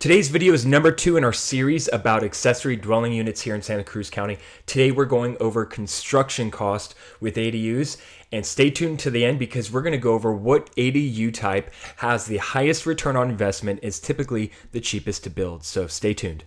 Today's video is number 2 in our series about accessory dwelling units here in Santa Cruz County. Today we're going over construction cost with ADUs, and stay tuned to the end because we're going to go over what ADU type has the highest return on investment, is typically the cheapest to build. So stay tuned.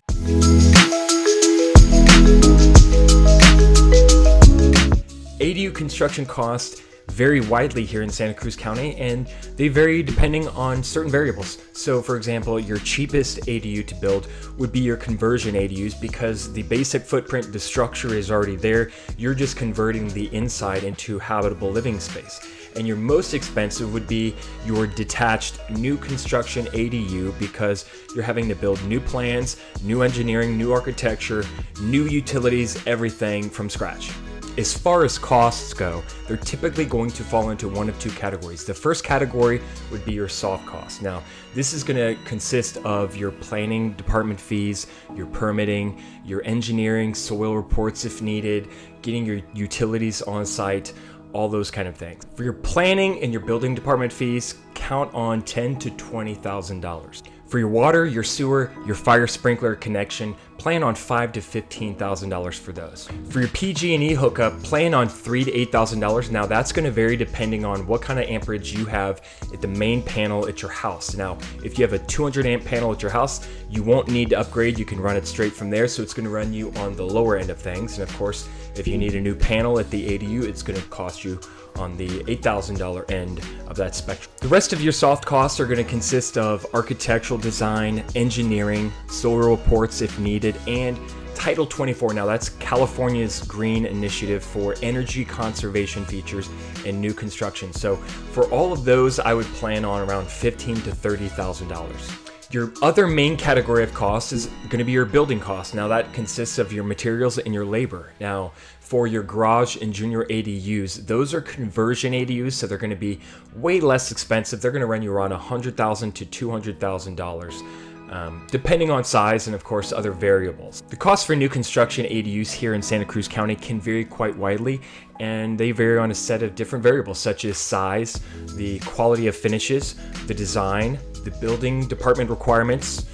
ADU construction costs vary widely here in Santa Cruz County, and they vary depending on certain variables. So for example, your cheapest ADU to build would be your conversion ADUs because the basic footprint, the structure is already there. You're just converting the inside into habitable living space. And your most expensive would be your detached new construction ADU because you're having to build new plans, new engineering, new architecture, new utilities, everything from scratch. As far as costs go, they're typically going to fall into one of two categories. The first category would be your soft costs. Now, this is going to consist of your planning department fees, your permitting, your engineering, soil reports if needed, getting your utilities on site, all those kind of things. For your planning and your building department fees, count on $10,000 to $20,000. For your water, your sewer, your fire sprinkler connection, plan on $5,000 to $15,000 for those. For your PG&E hookup, plan on $3,000 to $8,000. Now that's going to vary depending on what kind of amperage you have at the main panel at your house. Now, if you have a 200 amp panel at your house, you won't need to upgrade. You can run it straight from there, so it's going to run you on the lower end of things. And of course, if you need a new panel at the ADU, it's going to cost you on the $8,000 end of that spectrum. The rest of your soft costs are going to consist of architectural design, engineering, soil reports if needed, and Title 24. Now that's California's green initiative for energy conservation features in new construction. So for all of those, I would plan on around $15,000 to $30,000. Your other main category of costs is going to be your building costs. Now that consists of your materials and your labor. Now for your garage and junior ADUs, those are conversion ADUs, so they're going to be way less expensive. They're going to run you around $100,000 to $200,000. Depending on size and of course other variables. The cost for new construction ADUs here in Santa Cruz County can vary quite widely, and they vary on a set of different variables such as size, the quality of finishes, the design, the building department requirements,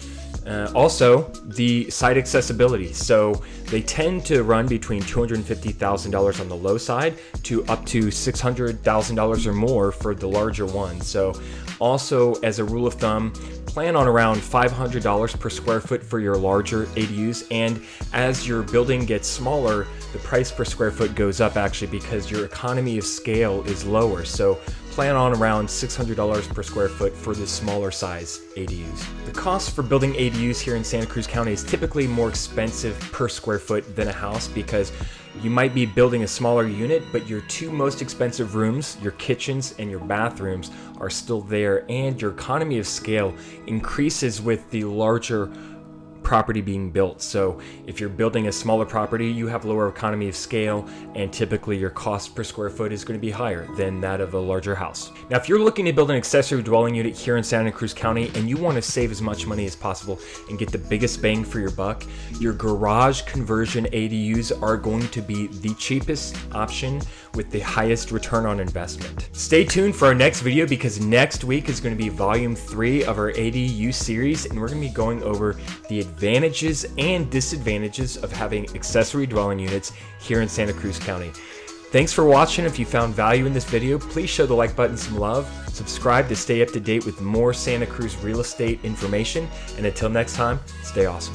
also the site accessibility. So they tend to run between $250,000 on the low side to up to $600,000 or more for the larger ones. So also, as a rule of thumb, plan on around $500 per square foot for your larger ADUs, and as your building gets smaller, the price per square foot goes up actually because your economy of scale is lower. So plan on around $600 per square foot for the smaller size ADUs. The cost for building ADUs here in Santa Cruz County is typically more expensive per square foot than a house because you might be building a smaller unit, but your two most expensive rooms, your kitchens and your bathrooms, are still there, and your economy of scale increases with the larger property being built. So if you're building a smaller property, you have lower economy of scale, and typically your cost per square foot is going to be higher than that of a larger house. Now, if you're looking to build an accessory dwelling unit here in Santa Cruz County and you want to save as much money as possible and get the biggest bang for your buck, your garage conversion ADUs are going to be the cheapest option with the highest return on investment. Stay tuned for our next video because next week is going to be volume 3 of our ADU series, and we're going to be going over the advantages and disadvantages of having accessory dwelling units here in Santa Cruz County. Thanks for watching. If you found value in this video, please show the like button some love, subscribe to stay up to date with more Santa Cruz real estate information, and until next time, stay awesome.